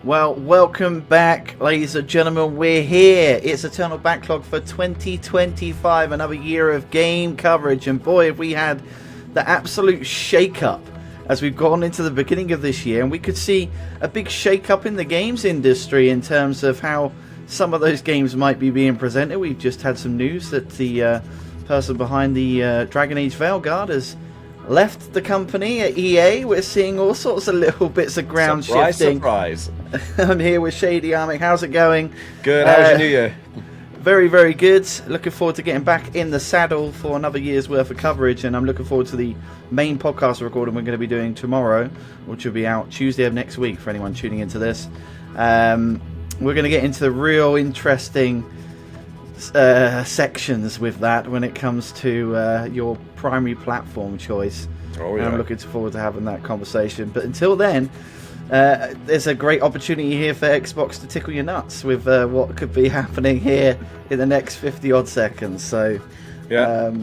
Well, welcome back, ladies and gentlemen. We're here. It's Eternal Backlog for 2025, another year of game coverage. And boy, have we had the absolute shake-up as we've gone into the beginning of this year. And we could see a big shake-up in the games industry in terms of how some of those games might be being presented. We've just had some news that the person behind the Dragon Age Veilguard has left the company at EA. We're seeing all sorts of little bits of ground shifting. Surprise. I'm here with Shady Armic. How's it going? Good. How was your New Year? Very, very good. Looking forward to getting back in the saddle for another year's worth of coverage, and I'm looking forward to the main podcast recording we're going to be doing tomorrow, which will be out Tuesday of next week for anyone tuning into this. We're going to get into the real interesting sections with that when it comes to your primary platform choice. Oh, yeah. And I'm looking forward to having that conversation. But until then, there's a great opportunity here for Xbox to tickle your nuts with what could be happening here in the next 50 odd seconds. So yeah,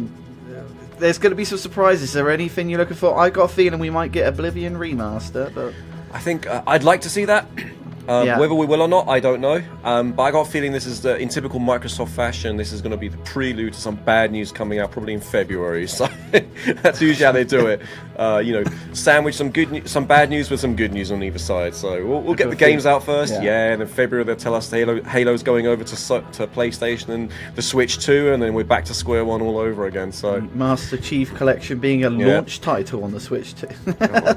there's going to be some surprises. Is there anything you're looking for? I got a feeling we might get Oblivion remaster, but I think I'd like to see that. Whether we will or not, I don't know. But I got a feeling this is in typical Microsoft fashion. This is going to be the prelude to some bad news coming out probably in February. So that's usually how they do it. Sandwich some bad news with some good news on either side. So we'll get the games out first, and then February they'll tell us Halo's going over to PlayStation and the Switch 2, and then we're back to square one all over again. So Master Chief Collection being a launch title on the Switch 2,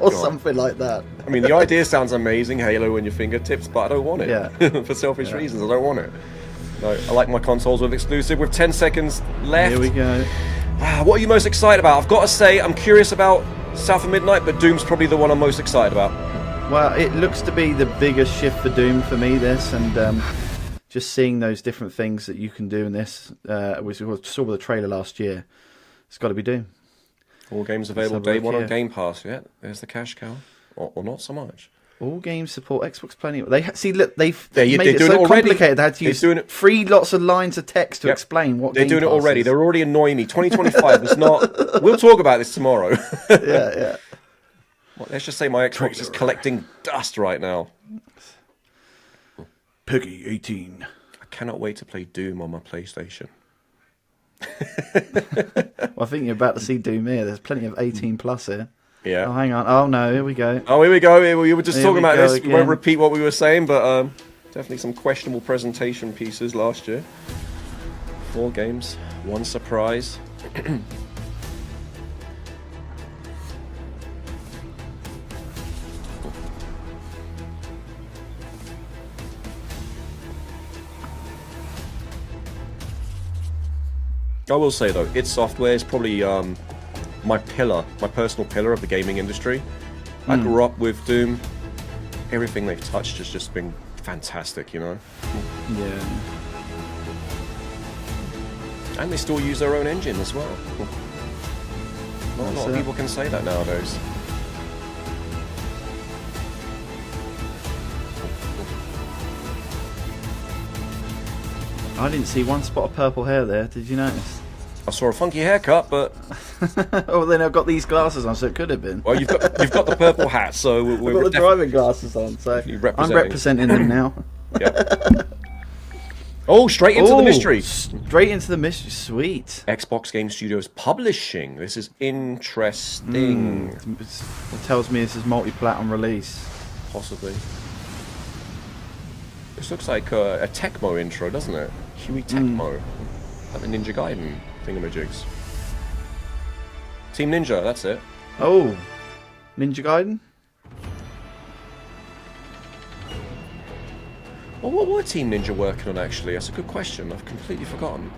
or something like that. I mean, the idea sounds amazing, Halo in your fingertips, but I don't want it. For selfish reasons, I don't want it. No, I like my consoles with exclusive. With 10 seconds left. Here we go. What are you most excited about? I've got to say, I'm curious about South of Midnight, but Doom's probably the one I'm most excited about. Well, it looks to be the biggest shift for Doom for me, this, and just seeing those different things that you can do in this, which we saw with the trailer last year, it's got to be Doom. All games available day one on Game Pass, yeah. There's the cash cow. Or not so much. All games support Xbox plenty. They've made it so complicated. They had to use lots of lines of text to explain what. They're doing it already. They're already annoying me. 2025 is not. We'll talk about this tomorrow. Yeah. Well, let's just say my Xbox is collecting dust right now. Peggy 18. I cannot wait to play Doom on my PlayStation. Well, I think you're about to see Doom here. There's plenty of 18 plus here. Yeah. Oh, hang on. Oh, no. Here we go. Oh, here we go. We were just talking about this. Again. We won't repeat what we were saying, but definitely some questionable presentation pieces last year. 4 games, 1 surprise. I will say, though, id Software is probably my personal pillar of the gaming industry. I grew up with Doom. Everything they've touched has just been fantastic, you know? Yeah. And they still use their own engine as well. Not a lot of people can say that nowadays. I didn't see one spot of purple hair there. Did you notice? I saw a funky haircut, but oh, then I've got these glasses on, so it could have been. Well, you've got the purple hat, so we've got the driving glasses on, so I'm representing them now. Yep. Oh, straight into the mystery. Straight into the mystery. Sweet. Xbox Game Studios publishing. This is interesting. It tells me this is multi-platinum release. Possibly. This looks like a Tecmo intro, doesn't it? Huey Tecmo. Like the Ninja Gaiden thingamajigs. Team Ninja, that's it. Oh. Ninja Gaiden? Well, what were Team Ninja working on, actually? That's a good question. I've completely forgotten.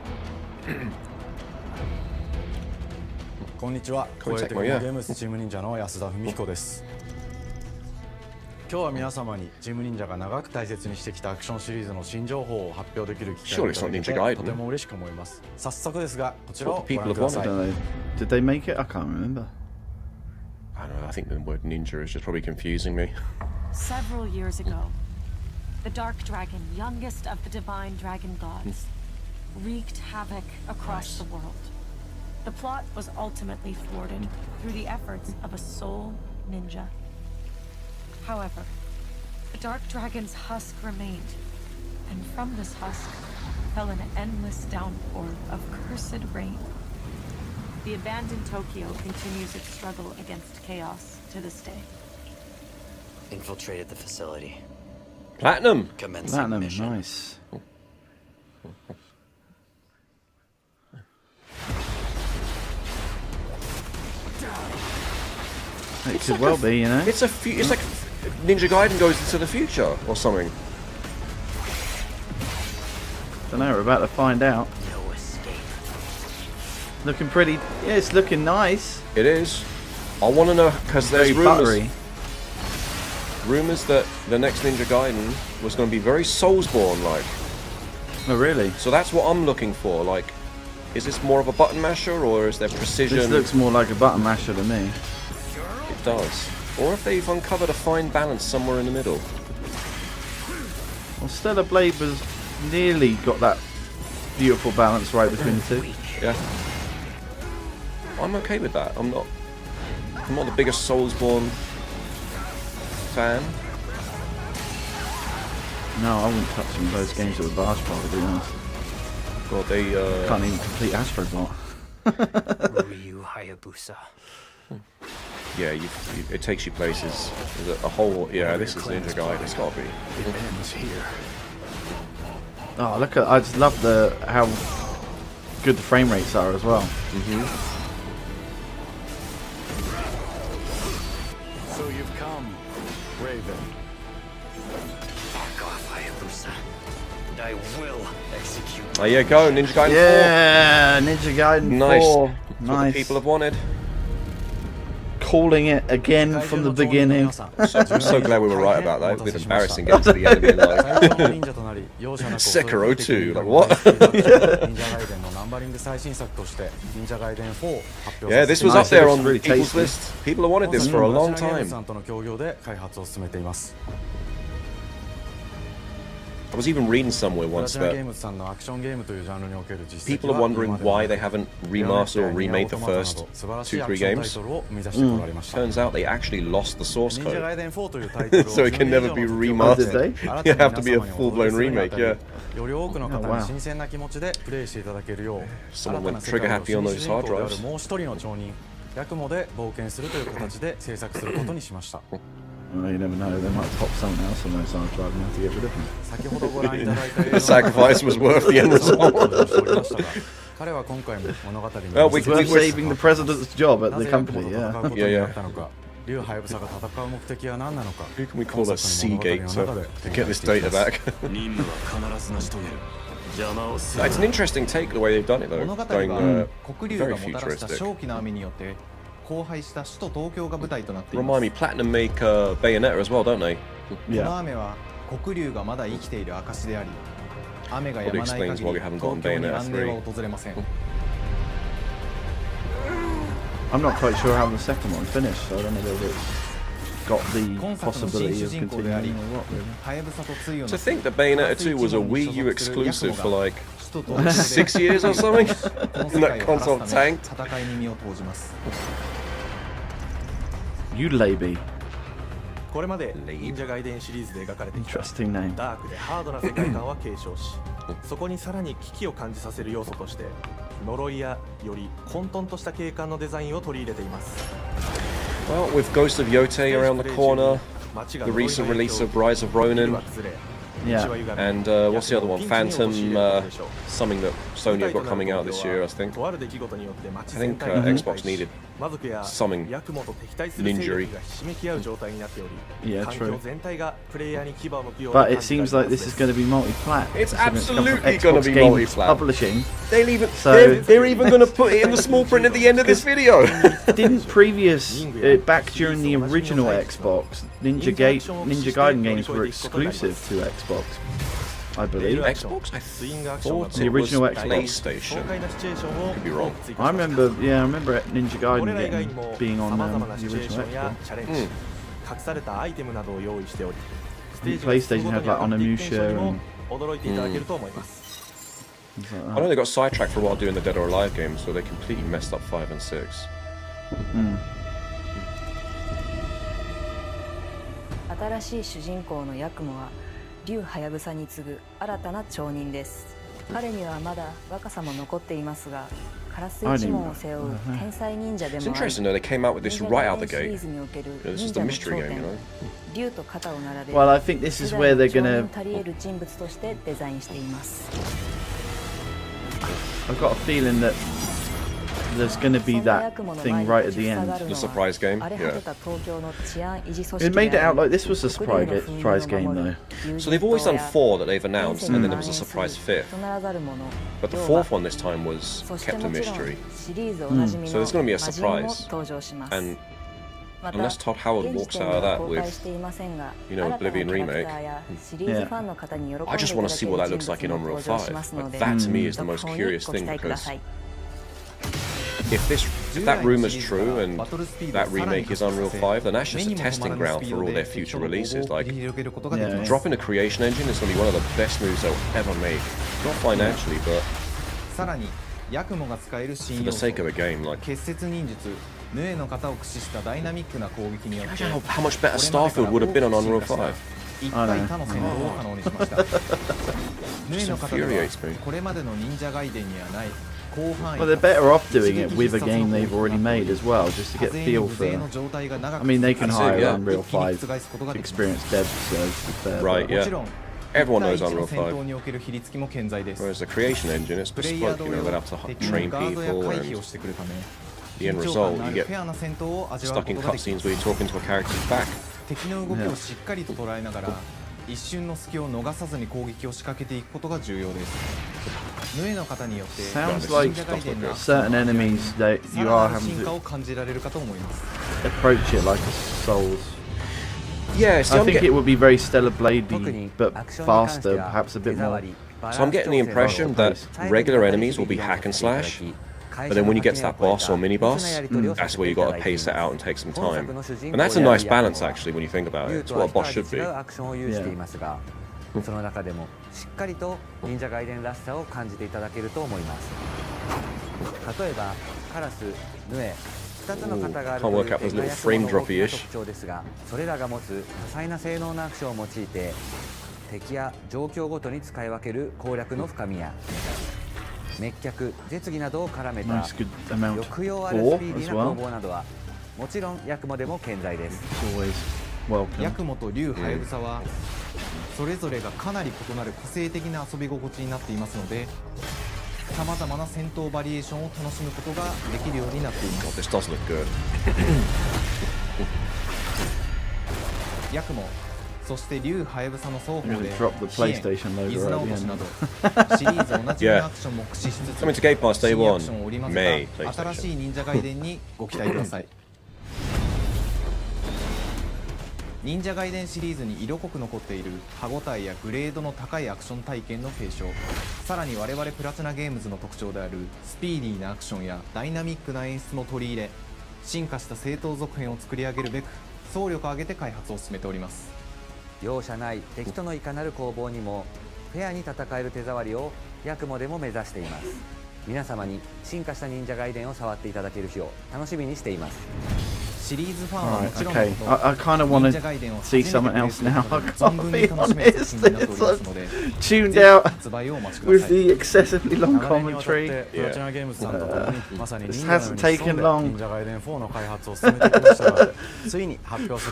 こんにちは。東映テクノゲームスチーム忍者の安田文彦です。今日は皆様にチーム忍者が長く大切にしてきたアクションシリーズの新情報を発表できる機会をいただけてとても嬉しく思います。早速ですが、こちらをご覧ください。Did they make it? I can't remember. I don't know. I think the word ninja is just probably confusing me. Several years ago, the Dark Dragon, youngest of the divine dragon gods, wreaked havoc across the world. The plot was ultimately thwarted through the efforts of a sole ninja. However, The Dark Dragon's husk remained, and from this husk fell an endless downpour of cursed rain. The abandoned Tokyo continues its struggle against chaos to this day. Infiltrated the facility. Platinum! Commencing Platinum, mission. nice. It could well be, you know. It's like Ninja Gaiden goes into the future or something. Don't know. We're about to find out. No escape. Looking pretty. Yeah, it's looking nice. It is. I want to know because there's Very buttery. rumors that the next Ninja Gaiden was going to be very Soulsborne like. Oh, really? So that's what I'm looking for. Like, is this more of a button masher or is there precision? This looks more like a button masher to me. It does. Or if they've uncovered a fine balance somewhere in the middle. Well, Stellar Blade was nearly got that beautiful balance right between the two. Yeah. I'm okay with that. I'm not the biggest Soulsborne fan. No, I wouldn't touch some of those games with a barge pole, to be honest. God, they Can't even complete Astrobot. Ryu Hayabusa. yeah, it takes you places. There's a whole this is Ninja Gaiden. It's got to be. It ends here. Oh, look at! I just love how good the frame rates are as well. So you've come, Raven. Back off, Hayabusa. I will execute. There you go, Ninja Gaiden 4. Yeah, Ninja Gaiden Nice. 4. That's what the Nice. people have wanted. Calling it again from the beginning. I'm so glad we were right about that. It would be embarrassing getting to the end of it like Sekiro 2. Like what? Yeah, this was Nice, up there it looks on really people's tasty. list. People have wanted this for a long time. I was even reading somewhere once that people are wondering why they haven't remastered or remade the first 2-3 games. Turns out they actually lost the source code, so it can never be remastered. Did they? You have to be a full-blown remake, yeah. Someone went trigger happy on those hard drives. Well, you never know, they might pop something else on those hard drives and have to get rid of them. The sacrifice was worth the end result. Well, It's worth saving the president's job at the company, yeah. Yeah. Who can we call that Seagate to get this data back? It's an interesting take the way they've done it though, going very futuristic. Remind me, Platinum make Bayonetta as well, don't they? Yeah. Probably explains why we haven't gotten Bayonetta 3. I'm not quite sure how the second one finished, so I don't know whether it's got the possibility of continuing or what, really. To think that Bayonetta 2 was a Wii U exclusive for like 6 years or something, and that console tanked. You Laby. これまで忍者ガイデンシリーズで描かれてきた Interesting name. ダークでハードな世界観は継承しそこにさらに危機を感じさせる要素として呪いやより混沌とした景観のデザインを取り入れています Well, with Ghost of Yotei around the corner, the recent release of Rise of Ronin, Yeah. and what's the other one? Phantom, something that Sony have got coming out this year, I think. I think Xbox needed something ninja-y. Yeah, true. But it seems like this is going to be multi-plat. It's considering come from absolutely gonna Xbox be Game multi-plat. Publishing. They'll even, So- they're even going to put it in the small print at the end of this video. Didn't previous, back during the original Xbox, Ninja Gaiden games were exclusive to Xbox, I believe. Xbox? I thought The it was original Xbox. PlayStation. Could be wrong. I remember Ninja Gaiden being on the original Xbox. I think PlayStation had like Onimusha and things like I that. know they got sidetracked for a while doing the Dead or Alive games, so they completely messed up 5 and 6. A 新しい主人公のヤクモは竜ハヤブサに次ぐ新たな町人です。彼にはまだ若さも残っていますが、カラス一門を背負う天才忍者でもあり、 It's interesting though, they came out with this right out the シリ gate. ーズにおける This 忍 is the 者の mystery 頂 game, 点 you know? 竜と肩を並べ Well, I think this is where they're 世代 gonna. の長人足り得る人物としてデザインしています。 I've got a feeling that there's gonna be that thing right at the end. The surprise game, yeah. It made it out like this was a surprise game though. So they've always done 4 that they've announced, and then there was a surprise 5th. But the 4th one this time was kept a mystery. So there's going to be a surprise. And unless Todd Howard walks out of that with, you know, Oblivion Remake, I just want to see what that looks like in Unreal 5. Like, that to me is the most curious thing, because if that rumour's true and that remake is Unreal 5, then that's just a testing ground for all their future releases. Like, dropping a creation engine is going to be one of the best moves they'll ever make. Not financially, but for the sake of a game. Like, imagine how much better Starfield would have been on Unreal 5. I know. Just infuriates me. Well, they're better off doing it with a game they've already made as well, just to get a feel for. I mean, they can hire Unreal 5 experienced devs, so right, yeah. Everyone knows Unreal 5. Whereas the creation engine, it's bespoke, you know, they'd have to train people, and the end result, you get stuck in cutscenes where you're talking to a character's back. 一瞬の隙を逃さずに攻撃を仕掛けていくことが重要です。ヌエの方によって sounds like certain enemies that you are having 進化を感じられるかと思います。 approach it like a Souls. Yeah, see, I think it would be very Stellar Blade-y, but faster, perhaps a bit more. So I'm getting the impression that regular enemies will be hack and slash, but then when you get to that boss or mini boss, that's where you got to pace it out and take some time. And that's a nice balance actually when you think about it. It's what a boss should be. その中でもしっかりと忍者ガイデンらしさを感じていただけると思います。例えばカラス、ヌエ、2つの型があるという点が役の大きな特徴ですが、それらが持つ多彩な性能のアクションを用いて敵や状況ごとに使い分ける攻略の深みや滅却、絶技などを絡めた抑揚あるスピーディーな攻防などはもちろんヤクモでも健在です。ヤクモと竜ハヤブサはそれぞれがかなり異なる個性的な遊び心地になっていますので、さまざまな戦闘バリエーションを楽しむことができるようになっています。This does look good. ヤクモ、そして竜ハヤブサの双方で支援、水の落としなどシリーズ同じようなアクションも駆使しつつ、新アクションを織り交ぜた新しい忍者ガイデンにご期待ください。忍者ガイデンシリーズに色濃く残っている歯ごたえやグレードの高いアクション体験の継承、さらに我々プラチナゲームズの特徴であるスピーディーなアクションやダイナミックな演出も取り入れ、進化した正当続編を作り上げるべく総力を挙げて開発を進めております。容赦ない敵とのいかなる攻防にもフェアに戦える手触りをヤクモでも目指しています。皆様に進化した忍者ガイデンを触っていただける日を楽しみにしています。 Alright, okay. I kind of want to see something else now. I can't be honest. It's tuned out with the excessively long commentary. This hasn't taken long.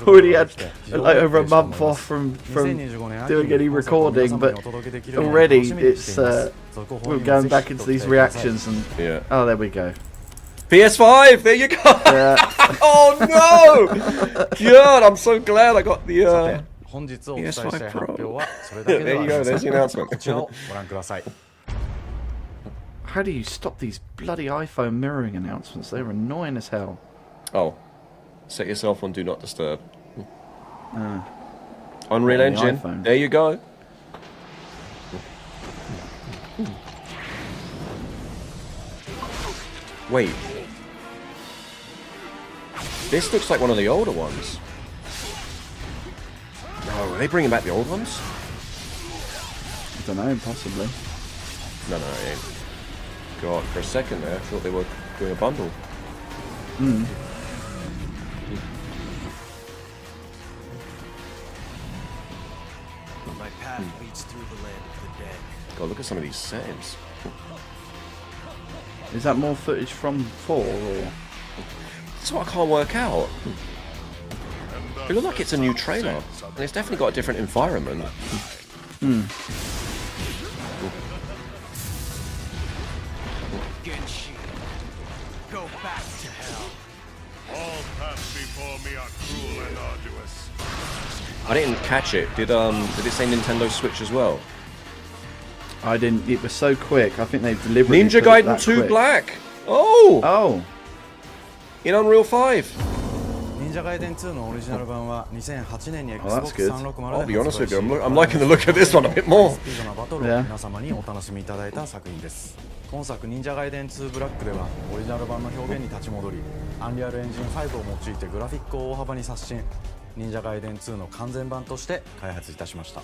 Already had like over a month off from doing any recording, but already it's we're going back into these reactions and oh, there we go. PS5, there you go. Yeah. Oh no! God, I'm so glad I got the PS5 Pro. There you go. There's the announcement. How do you stop these bloody iPhone mirroring announcements? They're annoying as hell. Oh, set yourself on Do Not Disturb. Unreal Engine. iPhone. There you go. Wait. This looks like one of the older ones. Oh, are they bringing back the old ones? I don't know, possibly. No, it ain't. God, for a second there, I thought they were doing a bundle. My path leads through the land of the dead. God, look at some of these settings. Is that more footage from 4 or? That's what I can't work out. It looks like it's a new trailer, and it's definitely got a different environment. Genshi, go back to hell. All paths before me are cruel and arduous. I didn't catch it. Did it say Nintendo Switch as well? I didn't. It was so quick. I think they've deliberately. Ninja put it Gaiden that 2 quick. Black. Oh, Oh, in Unreal 5.忍者ガイデン2のオリジナル版は2008年に Oh, that's Xbox good. 360 I'll で be honest 発売 with し you, I'm liking the look of this one a bit more. スピードなバトルを Yeah. 皆様にお楽しみいただいた作品です。今作忍者ガイデン2ブラックではオリジナル版の表現に立ち戻り、アンリアルエンジン5を用いてグラフィックを大幅に刷新、忍者ガイデン2の完全版として開発いたしました。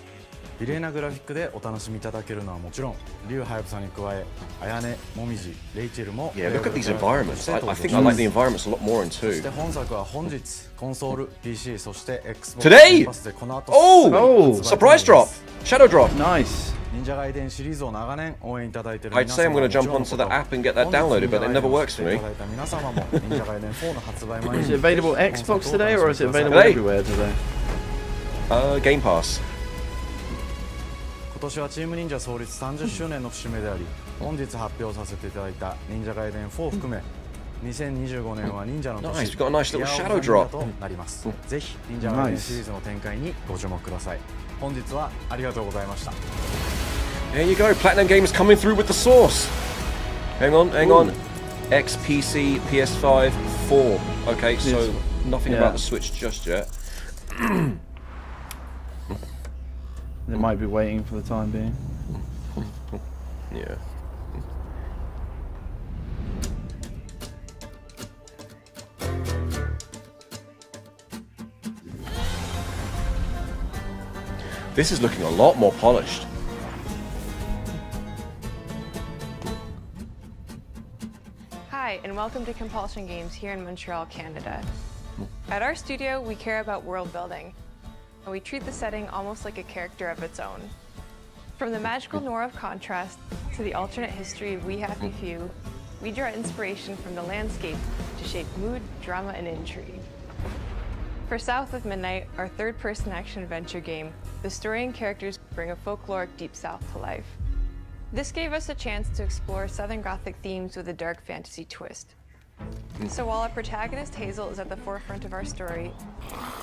綺麗なグラフィックでお楽しみいただけるのはもちろん、リュウハヤブサに加え、あやね、もみじ、レイチェルも Yeah, look at these environments. I think I like the environments a lot more in そして 2. 本作は本日コンソール、PC そして Xbox Today! パスでこの後 Oh! すぐに発売 Surprise となりま drop! す。 Shadow drop! nice. 忍者ガイデンシリーズを長年応援いただいている I'd 皆 say 様 I'm は going to もち jump ろん onto the app and get that downloaded, but it never works for me. いただいた皆様も忍者ガイデン4の発売前に Is it available Xbox today or is it available Today. everywhere today? Game Pass. 今年はチーム忍者創立30周年の節目であり、本日発表させていただいた忍者ガイデン4を含め2025年は忍者の年 Nice, we've got a nice little ギアオ shadow ブ drop. となります。ぜひ忍者ガイデンシリーズの展開にご注目ください。本日はありがとうございました。 There you go, Platinum Games coming through with the sauce. Hang on. X, PC, PS5, 4. Okay, so Yes. nothing Yeah. about the Switch just yet. They might be waiting for the time being. Yeah. This is looking a lot more polished. Hi, and welcome to Compulsion Games here in Montreal, Canada. At our studio, we care about world building, and we treat the setting almost like a character of its own. From the magical noir of contrast to the alternate history of We Happy Few, we draw inspiration from the landscape to shape mood, drama, and intrigue. For South of Midnight, our third-person action-adventure game, the story and characters bring a folkloric Deep South to life. This gave us a chance to explore Southern Gothic themes with a dark fantasy twist. So while our protagonist Hazel is at the forefront of our story,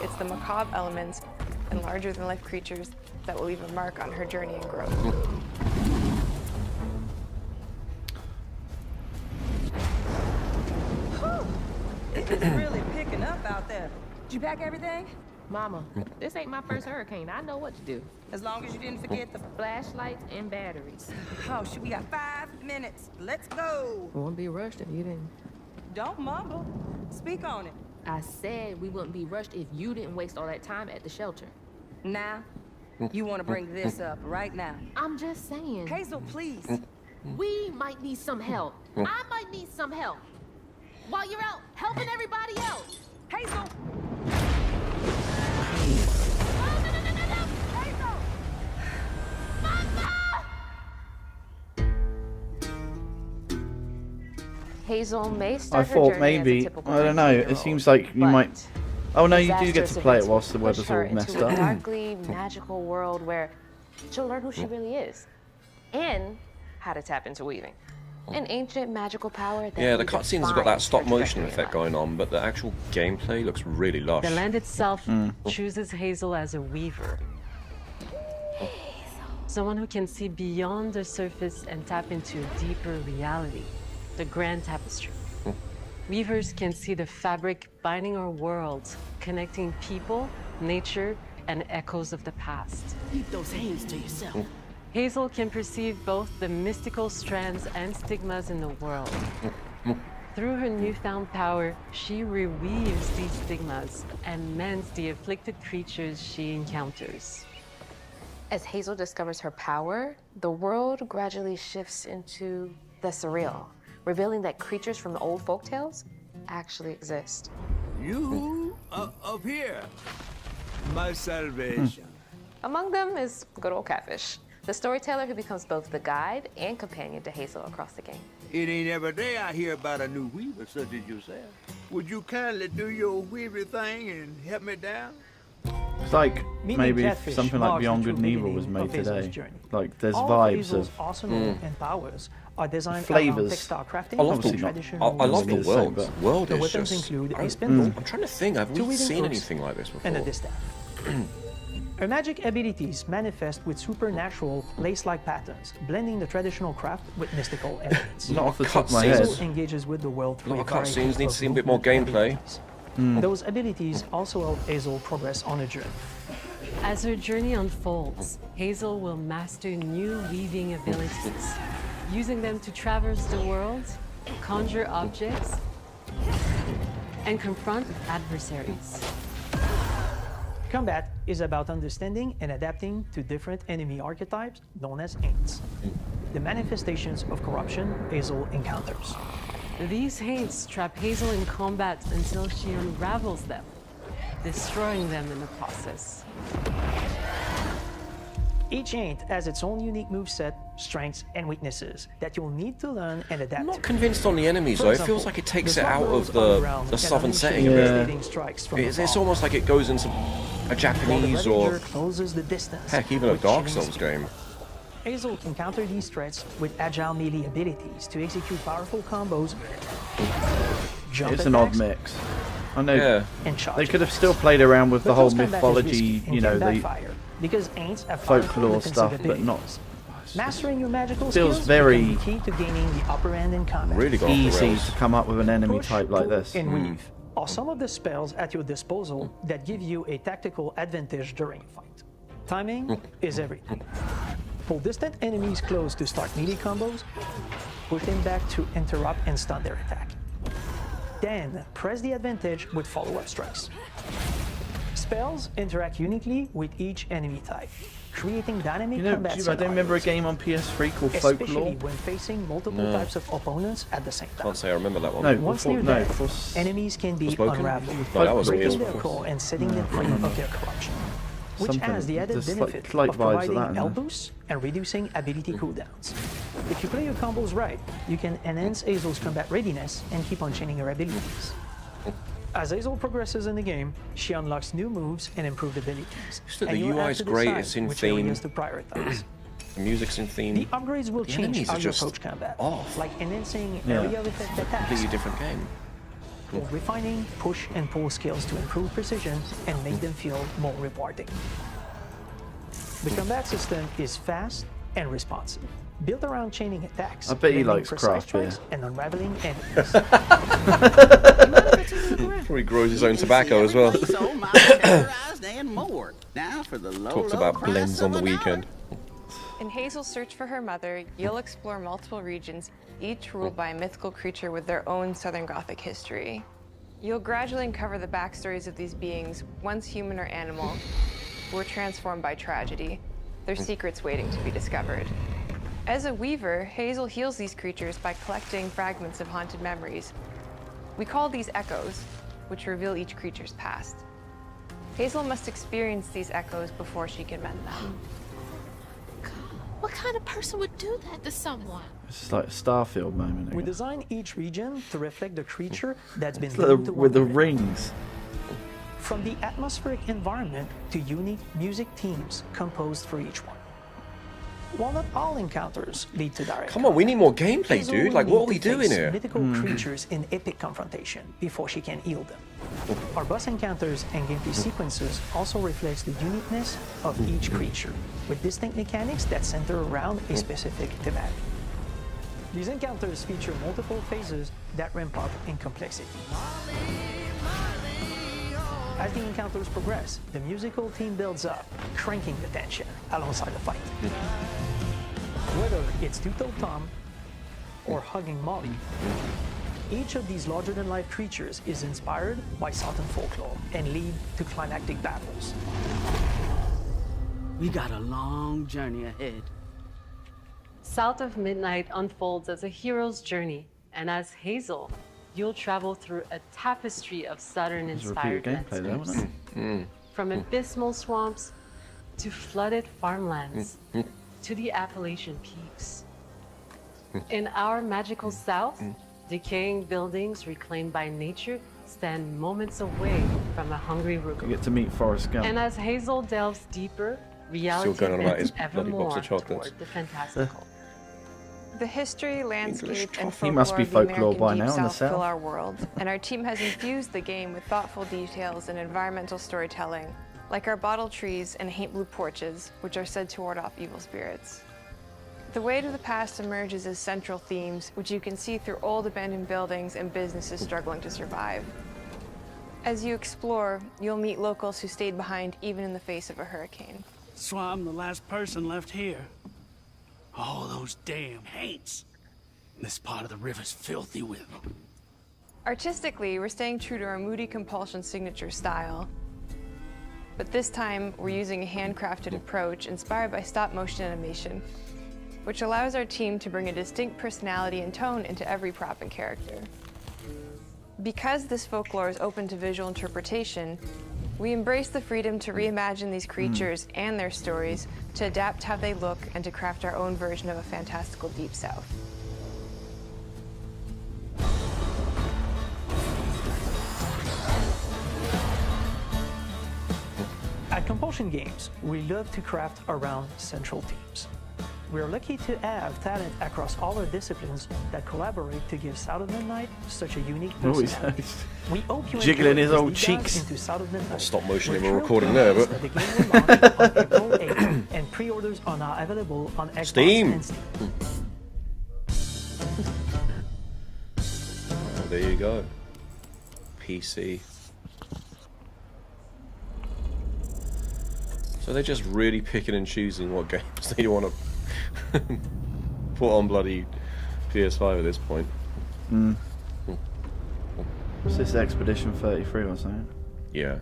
it's the macabre elements and larger-than-life creatures that will leave a mark on her journey and growth. It's really picking up out there. Did you pack everything? Mama, this ain't my first hurricane. I know what to do. As long as you didn't forget the... Flashlights and batteries. Oh, shoot, we got 5 minutes. Let's go. We won't be rushed if you didn't. Don't mumble. Speak on it. I said we wouldn't be rushed if you didn't waste all that time at the shelter. Now, you want to bring this up right now. I'm just saying. Hazel, please. We might need some help. I might need some help. While you're out helping everybody else. Hazel! Hazel may I start her thought journey maybe, as a typical I don't know, it 19-year-old, seems like you but might... Oh no, you do get to disastrous play it events whilst the will weather's push her all messed into a up. darkly magical world where she'll learn who she really is and how to tap into weaving. An ancient magical power that Yeah, the will cutscenes have got define that stop her motion trajectory in effect life. going on, but the actual gameplay looks really lush. The land itself chooses Hazel as a weaver. Someone who can see beyond the surface and tap into a deeper reality, the grand tapestry. Weavers can see the fabric binding our world, connecting people, nature, and echoes of the past. Keep those hands to yourself. Hazel can perceive both the mystical strands and stigmas in the world. Through her newfound power, she reweaves these stigmas and mends the afflicted creatures she encounters. As Hazel discovers her power, the world gradually shifts into the surreal, revealing that creatures from the old folktales actually exist. You up here, my salvation. Among them is good old Catfish, the storyteller who becomes both the guide and companion to Hazel across the game. It ain't every day I hear about a new weaver such as yourself. Would you kindly do your weavy thing and help me down? It's like maybe if Catfish something like marks Beyond the Good and true Evil was beginning made of Hazel's today. journey. Like there's All vibes Hazel's of arsenal and powers are designed Flavors. around textile crafting. I love Obviously the, not. traditional I love the the same, world. but- The world The is weapons just... include a I spindle, I'm trying to think, have two we weaving seen hooks, anything like this before? and a distaff. Her magic abilities manifest with supernatural lace-like patterns, blending the traditional craft with mystical elements. not off the top of my head. Hazel engages with the world A through lot of variety cutscenes, need to of see a bit more movement gameplay. abilities. Those abilities also help Hazel progress on her journey. As her journey unfolds, Hazel will master new weaving abilities, using them to traverse the world, conjure objects, and confront adversaries. Combat is about understanding and adapting to different enemy archetypes known as Aints, the manifestations of corruption Hazel encounters. These haints trap Hazel in combat until she unravels them, destroying them in the process. Each Aint has its own unique moveset, strengths, and weaknesses that you'll need to learn and adapt. I'm not convinced on the enemies For though. It example, feels like it takes the it out Slumberers of underground the can southern unleash setting a devastating bit. strikes from It's afar, almost like it goes into a while the Japanese Ravager or closes the distance heck, even a with Dark chilling Souls speed. game. Hazel can counter these threats with agile melee abilities to execute powerful combos, jump It's an odd attacks, mix. I know Yeah. and they charges. could have still played around with the But whole close combat is mythology, risky and you know, can the backfire, because Aints have powerful folklore defensive stuff, but not abilities. Mastering your magical feels skills very become the key to gaining the upper end in combat. Really got off the easy rails. to come up with an enemy Push, type like pull, this. and weave are some of the spells at your disposal that give you a tactical advantage during a fight. Timing is everything. Pull distant enemies close to start melee combos, push them back to interrupt and stun their attack. Then press the advantage with follow-up strikes. Spells interact uniquely with each enemy type, creating dynamic You know, combat I don't remember a scenarios, game on PS3 called especially Folklore. when facing multiple types of opponents at the same time. Can't say I remember that one. No, Once before, near no, death, before enemies can be Forspoken? unraveled, No, that was Breaking years breaking their before. core and setting them free of their corruption, which Something. has the added There's benefit slight of vibes of providing that in there. health boosts and reducing ability cooldowns. If you play your combos right, you can enhance Hazel's combat readiness and keep on chaining her abilities. As Hazel progresses in the game, she unlocks new moves and improved abilities. Just that and the you'll have UI is to great, decide it's in which theme. areas to prioritize. The music's in theme. The upgrades will The change enemies how are you just approach combat, off. like enhancing Yeah. area effect attacks, Completely different game. or refining push and pull skills to improve precision and make them feel more rewarding. The combat system is fast and responsive, built around chaining attacks, I bet he landing likes precise craft beer. strikes, and unraveling enemies. Probably grows his own tobacco as well. So mild, terrorized, and more. Now for the low, Talks low about price blends of on the an weekend. In Hazel's search for her mother, you'll explore multiple regions, each ruled by a mythical creature with their own Southern Gothic history. You'll gradually uncover the backstories of these beings, once human or animal, who were transformed by tragedy, their secrets waiting to be discovered. As a weaver, Hazel heals these creatures by collecting fragments of haunted memories. We call these echoes, which reveal each creature's past. Hazel must experience these echoes before she can mend them. What kind of person would do that to someone? It's like a Starfield moment. We again. design each region to reflect the creature that's been It's like linked to with the one. rings. From the atmospheric environment to unique music themes composed for each one. While not all encounters lead to direct Come on, we need more gameplay, Hazel dude. will Like, what need are we to doing face here? mythical creatures in epic confrontation before she can heal them. Our boss encounters and gameplay sequences also reflects the uniqueness of each creature, with distinct mechanics that center around a specific thematic. These encounters feature multiple phases that ramp up in complexity. As the encounters progress, the musical theme builds up, cranking the tension alongside the fight. Whether it's Two-Toed Tom or hugging Molly, each of these larger-than-life creatures is inspired by Southern folklore and lead to climactic battles. We got a long journey ahead. South of Midnight unfolds as a hero's journey, and as Hazel, you'll travel through a tapestry of It's a Southern-inspired repeated gameplay there, landscapes. wasn't it? From abysmal swamps to flooded farmlands, to the Appalachian peaks. In our magical south, decaying buildings reclaimed by nature stand moments away from a hungry rook. You get to meet Forrest Gump. And as Hazel delves deeper, reality Still going on about his bends ever bloody box more of chocolates. toward the fantastical. The history, landscape, and He must be folklore of the folklore by American now Deep in the South fill South. our world, and our team has infused the game with thoughtful details and environmental storytelling, like our bottle trees and haint blue porches, which are said to ward off evil spirits. The way to the past emerges as central themes, which you can see through old abandoned buildings and businesses struggling to survive. As you explore, you'll meet locals who stayed behind even in the face of a hurricane. So I'm the last person left here. All those damn haints. This part of the river's filthy with them. Artistically, we're staying true to our moody compulsion signature style. But this time, we're using a handcrafted approach inspired by stop-motion animation, which allows our team to bring a distinct personality and tone into every prop and character. Because this folklore is open to visual interpretation, we embrace the freedom to reimagine these creatures and their stories, to adapt how they look, and to craft our own version of a fantastical Deep South. At Compulsion Games, we love to craft around central themes. We are lucky to have talent across all our disciplines that collaborate to give South of Midnight such a unique personality. We hope you jiggling enjoy his this old deep cheeks. dive into South of Midnight. Stop motion We're we're thrilled recording to there, announce but that the game will launch on April 8th, and pre-orders are now available on Xbox Steam. and Steam. Oh, there you go. PC. So they're just really picking and choosing what games they want to put on bloody PS5 at this point. Is this Expedition 33 or something? Yeah.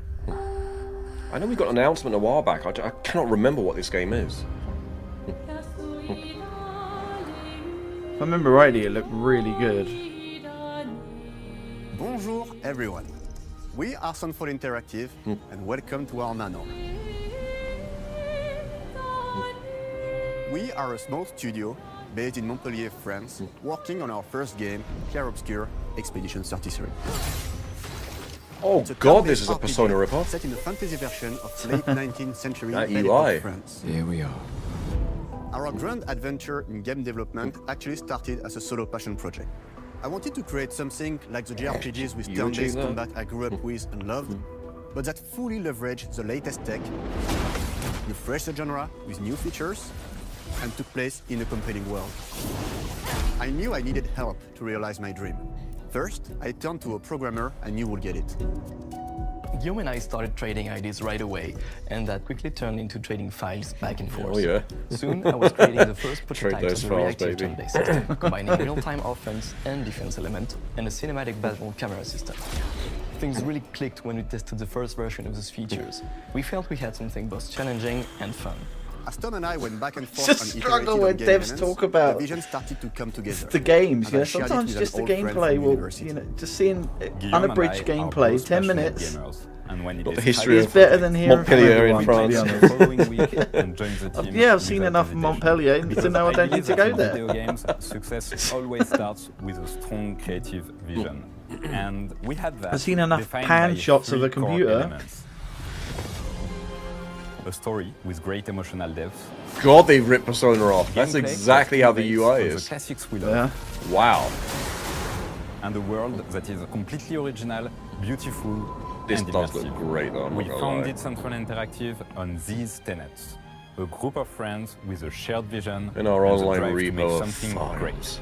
I know we got an announcement a while back. I cannot remember what this game is. If I remember rightly, it looked really good. Bonjour everyone. We are Sunfall Interactive and welcome to our manor. We are a small studio based in Montpellier, France, working on our first game, Clair Obscur Expedition 33. Oh god, this is a Persona ripoff. Set in the fantasy version of late 19th century That medieval UI. France. Here we are. Our grand adventure in game development actually started as a solo passion project. I wanted to create something like the JRPGs with You turn-based achieved that? combat I grew up with and loved, but that fully leveraged the latest tech, refreshed the genre with new features, and took place in a compelling world. I knew I needed help to realize my dream. First, I turned to a programmer I knew would get it. Guillaume and I started trading ideas right away, and that quickly turned into trading files back and forth. Oh yeah. Soon, I was creating the first Trade prototype those of the files, reactive baby. turn-based system, combining real-time offense and defense element, and a cinematic battle camera system. Things really clicked when we tested the first version of those features. We felt we had something both challenging and fun. As Tom and I went back and forth Just on struggle iterative when game devs elements, talk about the vision started to come together. the games. And You I know, shared it sometimes with just the an old friend gameplay from will, university. you know, just seeing Guillaume unabridged and I are gameplay, both 10 passionate minutes. gamers, and when it Got the is history It's of better than here Montpellier in to be France. honest. the following week and join the team. Yeah, I've seen without enough hesitation. Montpellier to Because know I don't need to believe that go in there. Video games, success always starts with a strong creative vision, and we had that. I've seen enough defined pan by shots of three a core computer. elements. A story with great emotional depth. God, they've ripped Persona off. That's Gameplay exactly how the based UI on is. The classics we love. Wow. And a world that is completely original, beautiful, This and does look immersive. great, though, I'm We not gonna founded lie. Central Interactive on these tenets. A group of friends with a shared vision In our and the online drive to make repo of something files. great.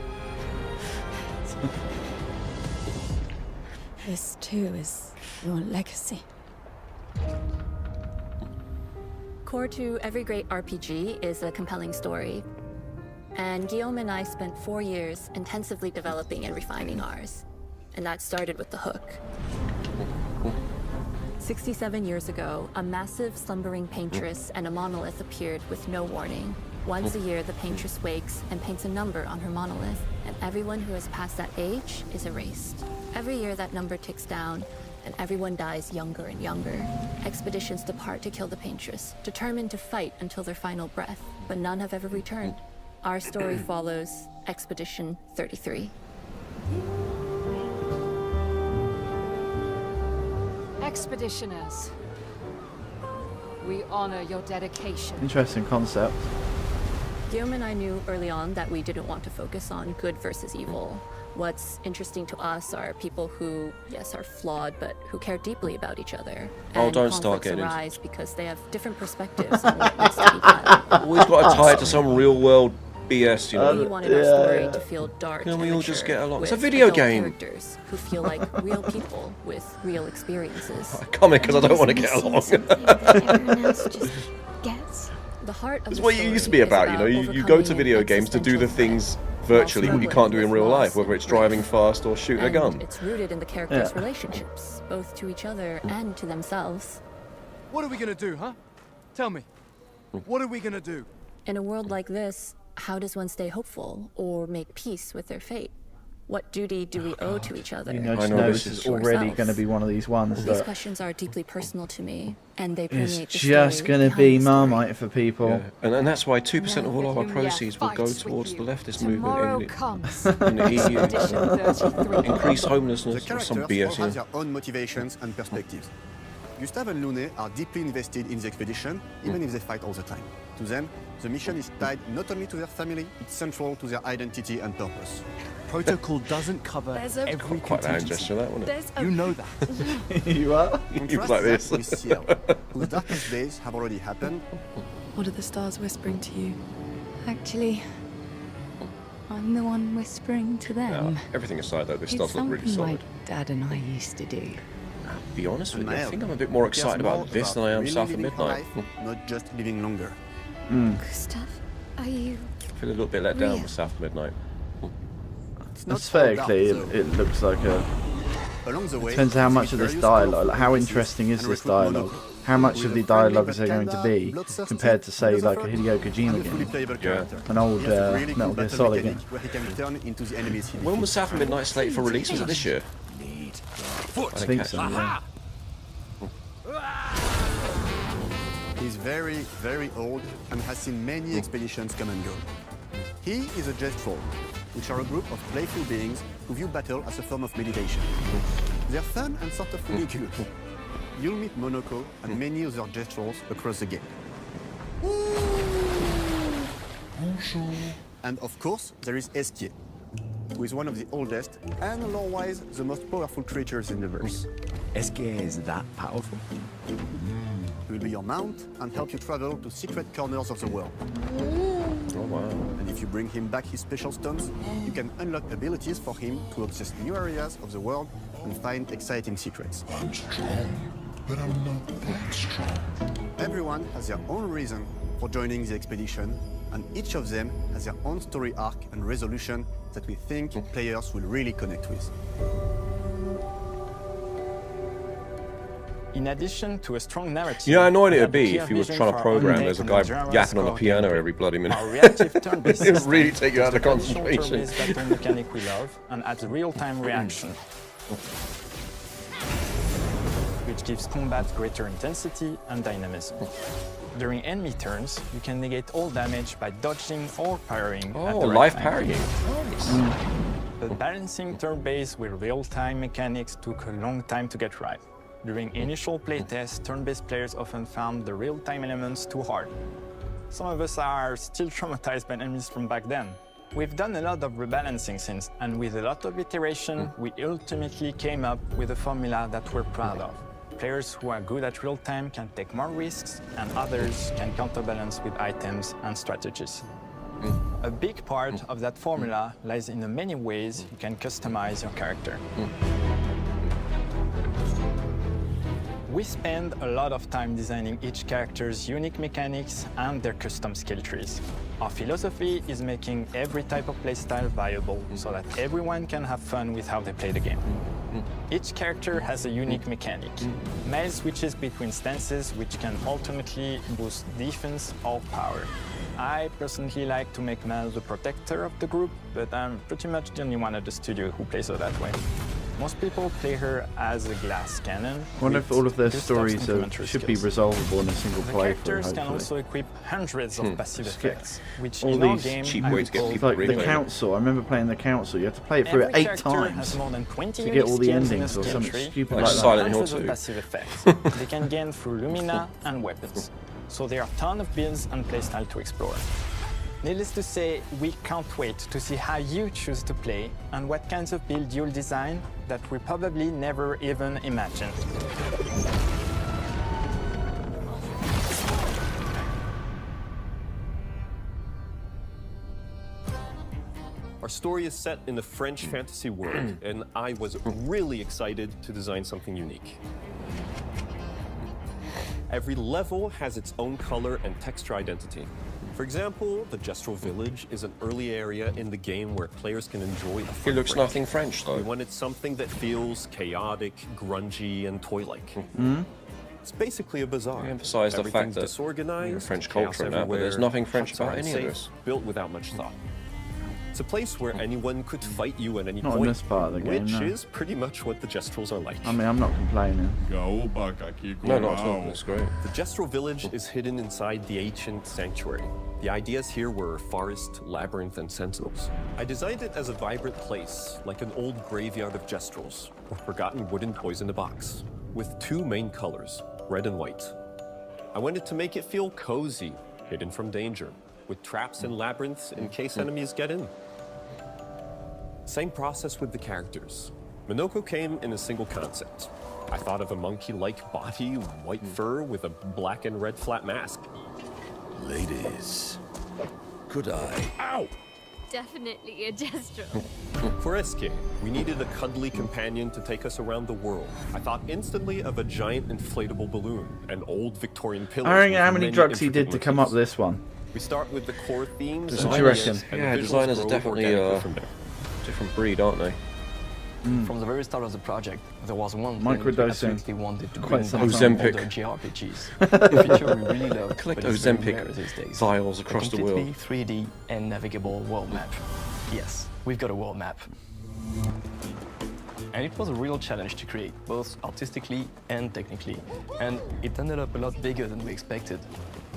This too is your legacy. Core to every great RPG is a compelling story. And Guillaume and I spent 4 years intensively developing and refining ours. And that started with the hook. 67 years ago, a massive slumbering paintress and a monolith appeared with no warning. Once a year, the paintress wakes and paints a number on her monolith, and everyone who has passed that age is erased. Every year that number ticks down, and everyone dies younger and younger. Expeditions depart to kill the Paintress, determined to fight until their final breath, but none have ever returned. Our story follows Expedition 33. Expeditioners, we honor your dedication. Interesting concept. Guillaume and I knew early on that we didn't want to focus on good versus evil. What's interesting to us are people who, yes, are flawed, but who care deeply about each other. Oh, and don't start conflicts getting arise because they have different perspectives on what needs to be done. Always got to tie it to some real world BS, you know. We wanted our story to feel dark. Can and we all mature, just get along? It's a with video adult game. Characters who feel like real people with real experiences. I come in because I don't want to get along. Everyone else just gets. The heart of It's the what it story used to be is about, you know. You go to video games to do the things virtually what you can't do in real life, whether it's driving fast or shooting a gun. It's rooted in the characters' relationships, both to each other and to themselves. What are we gonna do, huh? Tell me. What are we gonna do? In a world like this, how does one stay hopeful or make peace with their fate? What duty do we owe to each other? You know, this is already going to be one of these ones These that questions are deeply personal to me, and they permeate it's the just story going to behind be the story. Marmite for people. Yeah. And that's why 2% of all our proceeds will go towards the leftist movement comes. in the EU. Expedition 33. Increase The homelessness or characters some all BS. have their own motivations and perspectives. Gustave and Lune are deeply invested in the expedition, even if they fight all the time. To them, the mission is tied not only to their family, it's central to their identity and purpose. Protocol doesn't cover every Quite a hand contingency. gesture, that, wasn't it? You know that. You are? You like this. With Ciel, whose darkest days have already happened. What are the stars whispering to you? Actually, I'm the one whispering to them. Everything aside, though, this It's does look really something solid. my dad and I used to do. To be honest with you, I Nael, think I'm a bit more it cares excited more about this than I am really South of living her Midnight. life, not just living longer. Gustav, are you? I feel a little bit let down with South of Midnight. Aesthetically, it looks like a... Along the way, Depends how much of this dialogue, various how interesting is this dialogue? How much of the dialogue is there going to be compared to, say, like a Hideo Kojima game? An old Metal Gear Solid game. When was South of Midnight slated for release? Was it this year? I think so, yeah. He's very, very old and has seen many expeditions come and go. He is a Jest Troll, which are a group of playful beings who view battle as a form of meditation. They're fun and sort of ridiculous. You'll meet Monoko and many other Jest Trolls across the game. And of course, there is Esquier, who is one of the oldest and lore-wise the most powerful creatures in the verse. Esquier is that powerful? He will be your mount and help you travel to secret corners of the world. Oh wow. And if you bring him back his special stones, you can unlock abilities for him to access new areas of the world and find exciting secrets. I'm strong, but I'm not that strong. Everyone has their own reason for joining the expedition, and each of them has their own story arc and resolution that we think players will really connect with. In addition to a strong narrative, You know how annoying it would we have be a if clear you were vision trying to for program, our there's a own guy genre yapping on the score piano gameplay. every bloody minute. Our reactive turn-based It'll system really take you out of is the traditional concentration. turn-based battle mechanic we love and adds real-time reaction, which gives combat greater intensity and dynamism. During enemy turns, you can negate all damage by dodging or parrying at Oh, the right live time. parrying. Nice. But balancing turn-based with real-time mechanics took a long time to get right. During initial playtests, turn-based players often found the real-time elements too hard. Some of us are still traumatized by enemies from back then. We've done a lot of rebalancing since, and with a lot of iteration, we ultimately came up with a formula that we're proud of. Players who are good at real-time can take more risks, and others can counterbalance with items and strategies. A big part of that formula lies in the many ways you can customize your character. We spend a lot of time designing each character's unique mechanics and their custom skill trees. Our philosophy is making every type of playstyle viable so that everyone can have fun with how they play the game. Each character has a unique mechanic. Mel switches between stances which can ultimately boost defense or power. I personally like to make Mel the protector of the group, but I'm pretty much the only one at the studio who plays her that way. Most people play her as a glass cannon. I wonder if all of their Gustav's stories complementary should be skills. resolvable in a single The playthrough. characters can Hopefully. also equip hundreds of passive effects, which all in our these game cheap I way would to get call people like the council. I remember playing the council. You have to play it through Every 8 character times has more than 20 to get all the unique skills in endings a or skill something tree, stupid Like like Silent that. Hill hundreds of 2. passive effects they can gain through Lumina and weapons. So there are a ton of builds and playstyle to explore. Needless to say, we can't wait to see how you choose to play and what kinds of build you'll design that we probably never even imagined. Our story is set in the French fantasy world, and I was really excited to design something unique. Every level has its own color and texture identity. For example, the Gestural Village is an early area in the game where players can enjoy a fun It looks break. nothing French, though. We wanted something that feels chaotic, grungy, and toy-like. It's basically a bazaar. We emphasise the fact Everything's that disorganized, you're French chaos culture and that, but there's everywhere, nothing French huts are about any of unsafe, this. built without much thought. It's a place where anyone could fight you at any Not in point, this part of the game, which no. is pretty much what the Gestrals are like. I mean, I'm not complaining. No, not at all. That's great. The Gestral Village is hidden inside the ancient sanctuary. The ideas here were forest, labyrinth, and sentinels. I designed it as a vibrant place, like an old graveyard of Gestrals, or forgotten wooden toys in a box, with 2 main colors, red and white. I wanted to make it feel cozy, hidden from danger, with traps and labyrinths in case enemies get in. Same process with the characters. Minoko came in a single concept. I thought of a monkey-like body, white fur with a black and red flat mask. Ladies, could I? Ow! Definitely a Gestral. For Eske, we needed a cuddly companion to take us around the world. I thought instantly of a giant inflatable balloon, an old Victorian pillar. I don't know how many drugs he did to come up with this one. We start with the core themes. What do you reckon? Yeah, designers are definitely a different breed, aren't they? From the very start of the project, there was one thing Microdosing. we absolutely wanted to Quite bring some back Ozempic. from older JRPGs. A feature we really love, Collect but it's very Ozempic rare these days. vials across the A world. completely 3D and navigable world map. Yes, we've got a world map. And it was a real challenge to create, both artistically and technically. And it ended up a lot bigger than we expected.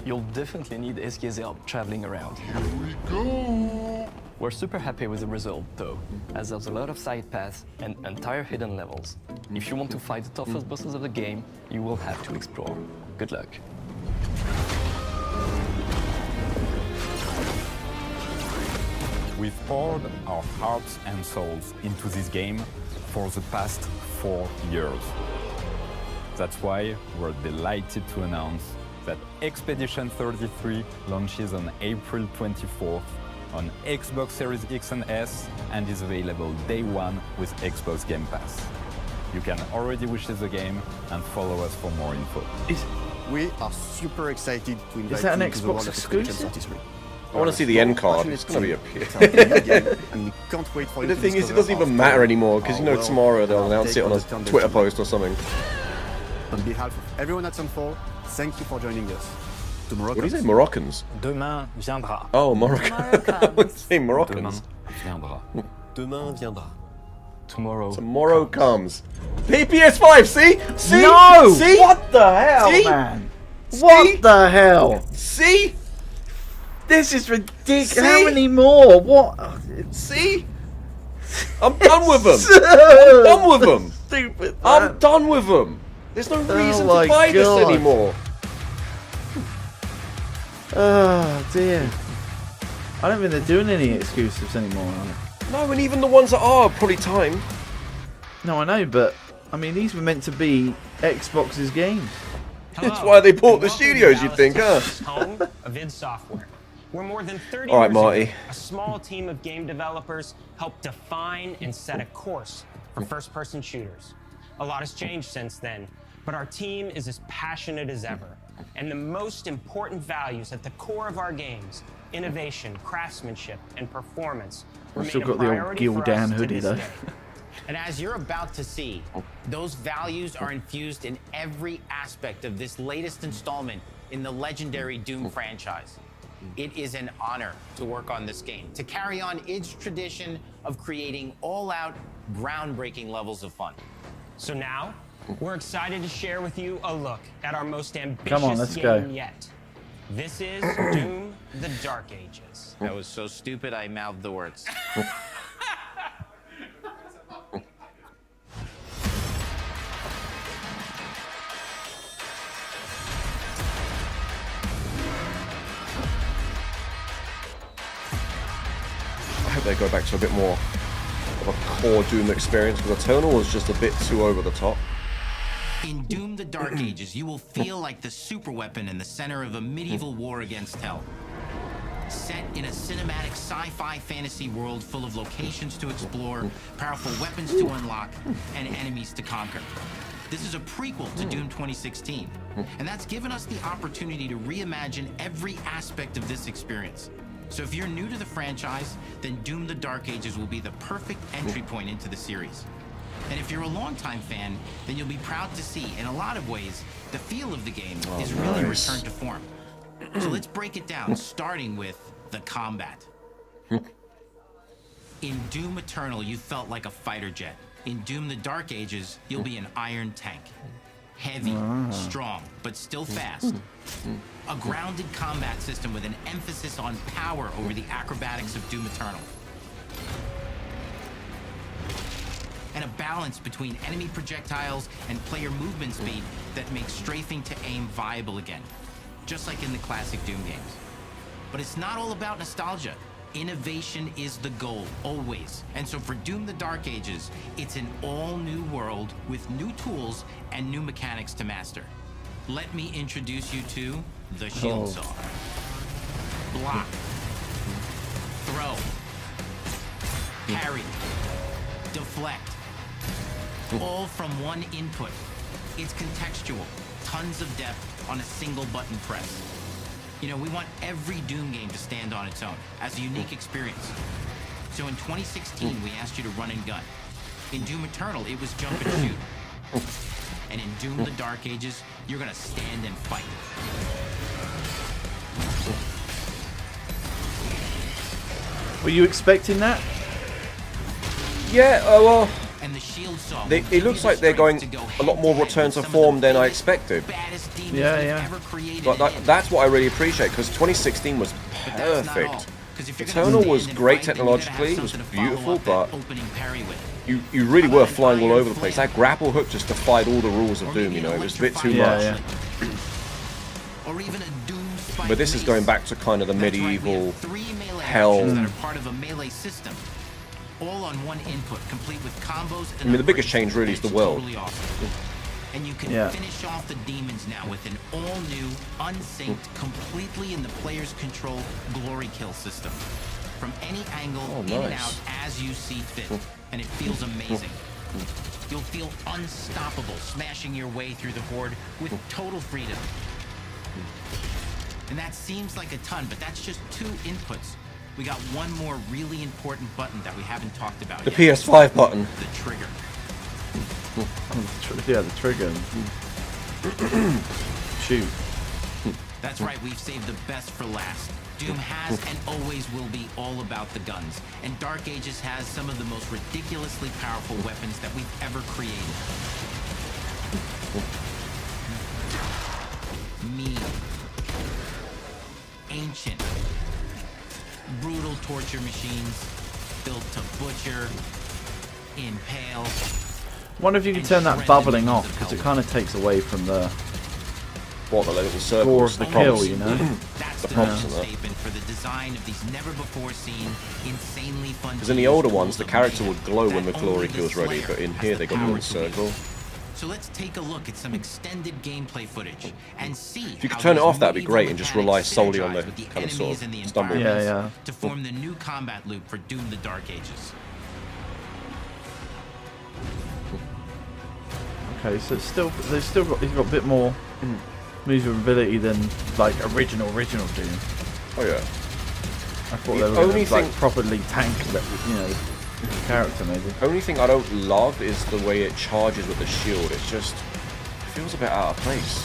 You'll definitely need Eske's help traveling around. Here we go! We're super happy with the result, though, as there's a lot of side paths and entire hidden levels. If you want to fight the toughest bosses of the game, you will have to explore. Good luck. We've poured our hearts and souls into this game for the past 4 years. That's why we're delighted to announce that Expedition 33 launches on April 24th on Xbox Series X and S and is available day one with Xbox Game Pass. You can already wishlist the game and follow us for more info. We are super excited to invite that an you to the world Xbox of Expedition exclusive? 33. I want to see the end card. It's going to be a It's a new game, and we can't wait for But you the to thing is, it discover doesn't our even matter story, anymore, because our you know world, tomorrow they'll and our announce it take on the a Thunder Twitter Chief. post or something. On behalf of everyone at Sunfall, thank you for joining us. Tomorrow What do you say, comes. Moroccans? Demain viendra. Oh, Moroccan. I would say Moroccans. Viendra. Demain viendra. Tomorrow comes. PS5, see? See? No! See? What the hell, See? man? What the hell? See? This is ridiculous. See? How many more? What? See? I'm done with them. I'm done with them. Stupid. I'm done with them. There's no reason my to buy this God. anymore. Oh dear. I don't think they're doing any exclusives anymore, are they? No, and even the ones that are probably time. No, I know, but I mean, these were meant to be Xbox's games. That's why they bought the studios, you'd think, huh? Home of id Software. We're more than 30 All right, years Marty. ago, a small team of game developers helped define and set a course for first-person shooters. A lot has changed since then, but our team is as passionate as ever. And the most important values at the core of our games, innovation, craftsmanship, and performance, I've remain still a got the old priority for Gildan us to hoodie this though. day. And as you're about to see, those values are infused in every aspect of this latest installment in the legendary Doom franchise. It is an honor to work on this game, to carry on its tradition of creating all-out, groundbreaking levels of fun. So now, we're excited to share with you a look at our most ambitious Come on, let's game go. yet. This is Doom: The Dark Ages. That was so stupid, I mouthed the words. I hope they go back to a bit more of a core Doom experience, because Eternal was just a bit too over the top. In Doom: The Dark Ages, you will feel like the superweapon in the center of a medieval war against hell. Set in a cinematic sci-fi fantasy world full of locations to explore, powerful weapons to unlock, and enemies to conquer. This is a prequel to Doom 2016, and that's given us the opportunity to reimagine every aspect of this experience. So if you're new to the franchise, then Doom: The Dark Ages will be the perfect entry point into the series. And if you're a longtime fan, then you'll be proud to see, in a lot of ways, the feel of the game is really returned to form. So let's break it down, starting with the combat. In Doom Eternal, you felt like a fighter jet. In Doom: The Dark Ages, you'll be an iron tank. Heavy, strong, but still fast. A grounded combat system with an emphasis on power over the acrobatics of Doom Eternal. And a balance between enemy projectiles and player movement speed that makes strafing to aim viable again, just like in the classic Doom games. But it's not all about nostalgia. Innovation is the goal, always. And so for Doom: The Dark Ages, it's an all-new world with new tools and new mechanics to master. Let me introduce you to the Shield Saw. Block. Throw. Parry. Deflect. All from one input. It's contextual, tons of depth on a single button press. You know, we want every Doom game to stand on its own, as a unique experience. So in 2016, we asked you to run and gun. In Doom Eternal, it was jump and shoot. And in Doom: The Dark Ages, you're gonna stand and fight. Were you expecting that? Yeah, well, And the Shield Saw. it looks like they're going a lot more return to form than I expected. Yeah. But that's what I really appreciate, because 2016 was perfect. Eternal was great technologically, it was beautiful, but you really were flying all over the place. That grapple hook just defied all the rules of Doom, you know, it was a bit too much. Yeah. But this is going back to kind of the medieval hell. That are part of a melee system. All on one input, complete with combos. I mean, the biggest change really is the world. Totally awesome. And you can finish off the demons now with an all-new, unsynced, completely in the player's control glory kill system. From any angle, in and out, as you see fit. And it feels amazing. You'll feel unstoppable, smashing your way through the horde with total freedom. And that seems like a ton, but that's just 2 inputs. We got one more really important button that we haven't talked about The yet. PS5 button. The trigger. Yeah, the trigger. Shoot. That's right, we've saved the best for last. Doom has and always will be all about the guns. And Dark Ages has some of the most ridiculously powerful weapons that we've ever created. Mean. Ancient. Brutal torture machines built to butcher, impale. Wonder if you can turn that bubbling off, because it kind of takes away from the the little circles, score of the kill, you know. That's the the prompts statement for the design of these never-before-seen, insanely fun. Because in the older ones, the character would glow when the glory kill's ready, but in here they got a little circle. So let's take a look at some extended gameplay footage and see. If you could turn it off, that'd be great, and just rely solely on the kind of sort of stumble. To form the new combat loop for Doom: The Dark Ages. Okay, so it's he's got a bit more movability than like original Doom. Oh yeah. I thought they were going to like properly tank, you know, the character maybe. Only thing I don't love is the way it charges with the shield. It's just feels a bit out of place.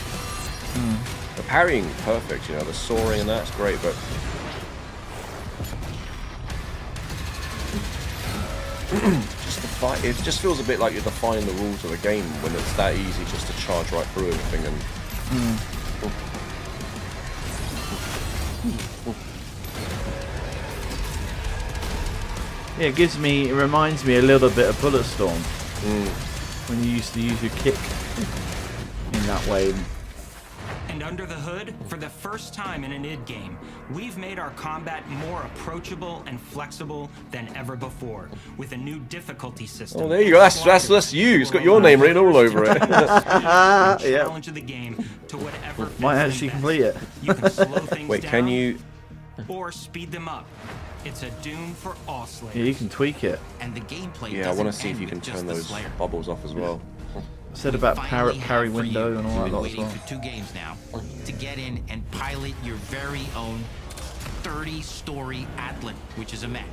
The parrying perfect, you know, the soaring and that's great, but just the fight. It just feels a bit like you're defying the rules of the game when it's that easy just to charge right through everything and. Yeah, it reminds me a little bit of Bulletstorm. When you used to use your kick in that way. And under the hood, for the first time in an id game, we've made our combat more approachable and flexible than ever before, with a new difficulty system. Oh, there you go. That's you. It's got your name written all over it. Challenge of the game to whatever. Might actually complete it. You can slow things Wait, down can you? or speed them up. It's a Doom for all slayers. Yeah, you can tweak it. And the gameplay Yeah, I want to see if you can turn those bubbles off as well. I said about parry window and all that lot as well. For 2 games now to get in and pilot your very own 30-story Atlan, which is a mech.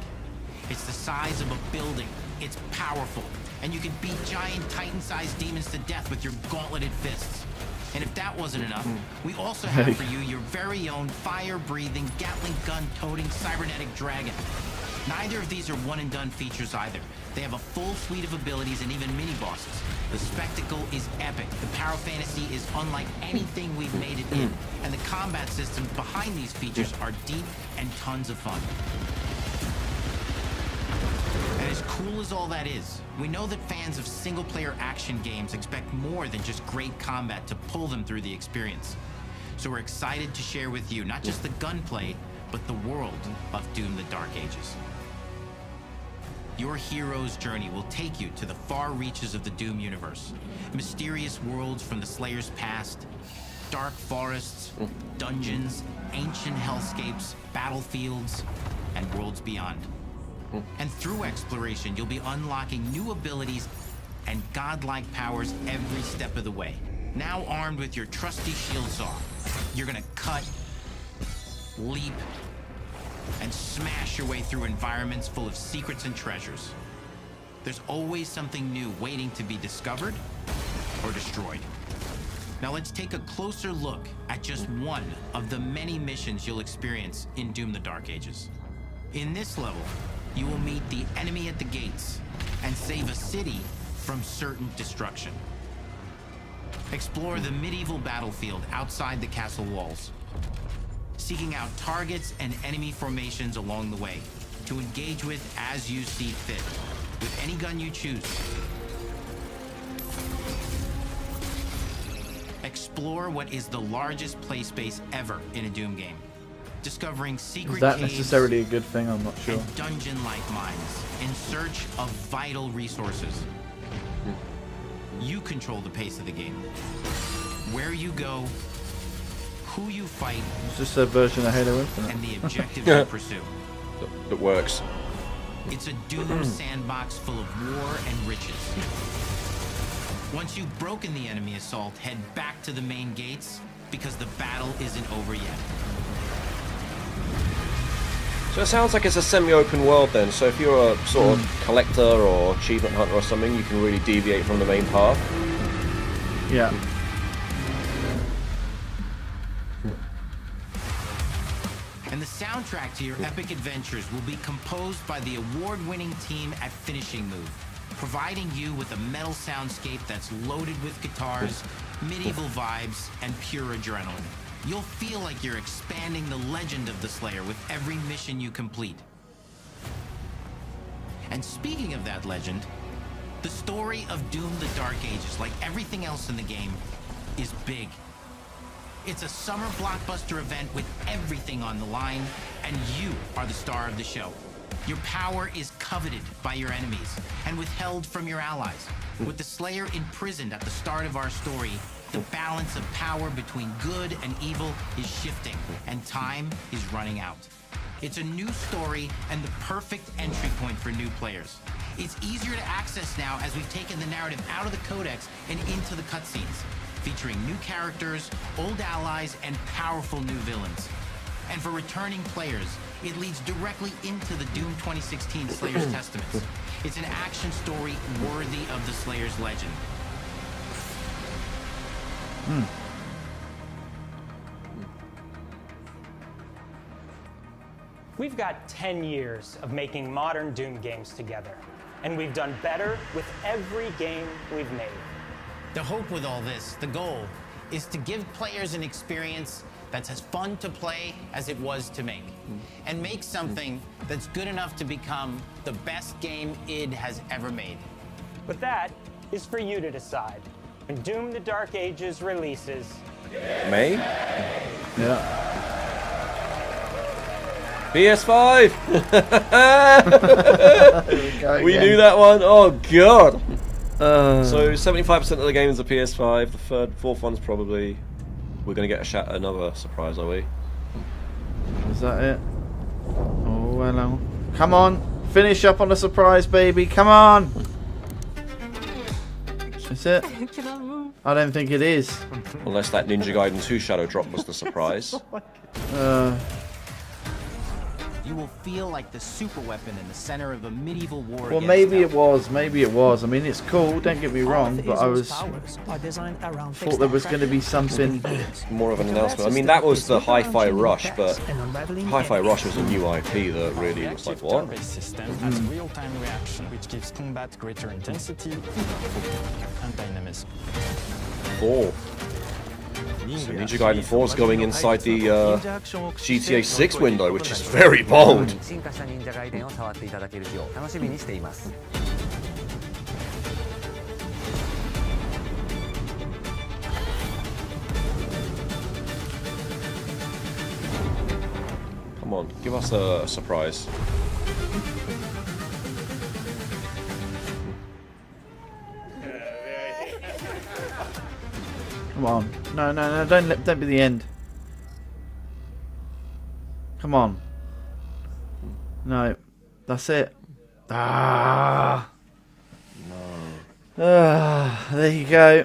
It's the size of a building. It's powerful, and you can beat giant Titan-sized demons to death with your gauntleted fists. And if that wasn't enough, we also have for you your very own fire-breathing, Gatling gun-toting cybernetic dragon. Neither of these are one-and-done features either. They have a full suite of abilities and even mini-bosses. The spectacle is epic. The power fantasy is unlike anything we've made it in. And the combat systems behind these features are deep and tons of fun. And as cool as all that is, we know that fans of single-player action games expect more than just great combat to pull them through the experience. So we're excited to share with you not just the gunplay, but the world of Doom: The Dark Ages. Your hero's journey will take you to the far reaches of the Doom universe. Mysterious worlds from the Slayer's past, dark forests, dungeons, ancient hellscapes, battlefields, and worlds beyond. And through exploration, you'll be unlocking new abilities and godlike powers every step of the way. Now armed with your trusty shield saw, you're gonna cut, leap, and smash your way through environments full of secrets and treasures. There's always something new waiting to be discovered or destroyed. Now let's take a closer look at just one of the many missions you'll experience in Doom: The Dark Ages. In this level, you will meet the enemy at the gates and save a city from certain destruction. Explore the medieval battlefield outside the castle walls, seeking out targets and enemy formations along the way to engage with as you see fit, with any gun you choose. Explore what is the largest play space ever in a Doom game, discovering secret Is that caves necessarily a good thing? I'm not sure. and dungeon-like mines in search of vital resources. You control the pace of the game. Where you go, who you fight, It's just a version of Halo Infinite. and the objectives you pursue. That works. It's a Doom sandbox full of war and riches. Once you've broken the enemy assault, head back to the main gates, because the battle isn't over yet. So it sounds like it's a semi-open world then. So if you're a sort of collector or achievement hunter or something, you can really deviate from the main path. Yeah. And the soundtrack to your epic adventures will be composed by the award-winning team at Finishing Move, providing you with a metal soundscape that's loaded with guitars, medieval vibes, and pure adrenaline. You'll feel like you're expanding the legend of the Slayer with every mission you complete. And speaking of that legend, the story of Doom: The Dark Ages, like everything else in the game, is big. It's a summer blockbuster event with everything on the line, and you are the star of the show. Your power is coveted by your enemies and withheld from your allies. With the Slayer imprisoned at the start of our story, the balance of power between good and evil is shifting, and time is running out. It's a new story and the perfect entry point for new players. It's easier to access now as we've taken the narrative out of the codex and into the cutscenes, featuring new characters, old allies, and powerful new villains. And for returning players, it leads directly into the Doom 2016 Slayer's Testaments. It's an action story worthy of the Slayer's legend. We've got 10 years of making modern Doom games together. And we've done better with every game we've made. The hope with all this, the goal, is to give players an experience that's as fun to play as it was to make. And make something that's good enough to become the best game id has ever made. But that is for you to decide. When Doom: The Dark Ages releases... May? Yeah. PS5! We again. knew that one. Oh, God. So 75% of the games are PS5. The fourth one's probably... We're going to get another surprise, are we? Is that it? Oh, hello. Come on. Finish up on the surprise, baby. Come on. Is it? I don't think it is. Unless that Ninja Gaiden 2 shadow drop was the surprise. You will feel like the super weapon in the center of a medieval war. Well, maybe it was. Maybe it was. I mean, it's cool. Don't get me wrong, but I was thought there was going to be something more of an announcement. I mean, that was the Hi-Fi Rush, but Hi-Fi Rush was a new IP that really was like, what? Turn-based system has real-time reaction, which gives combat greater intensity and dynamism. 4. So Ninja Gaiden 4 is going inside the GTA 6 window, which is very bold. Come on, give us a surprise. Come on. No, no, no, don't be the end. Come on. No. That's it. Ah. No. There you go.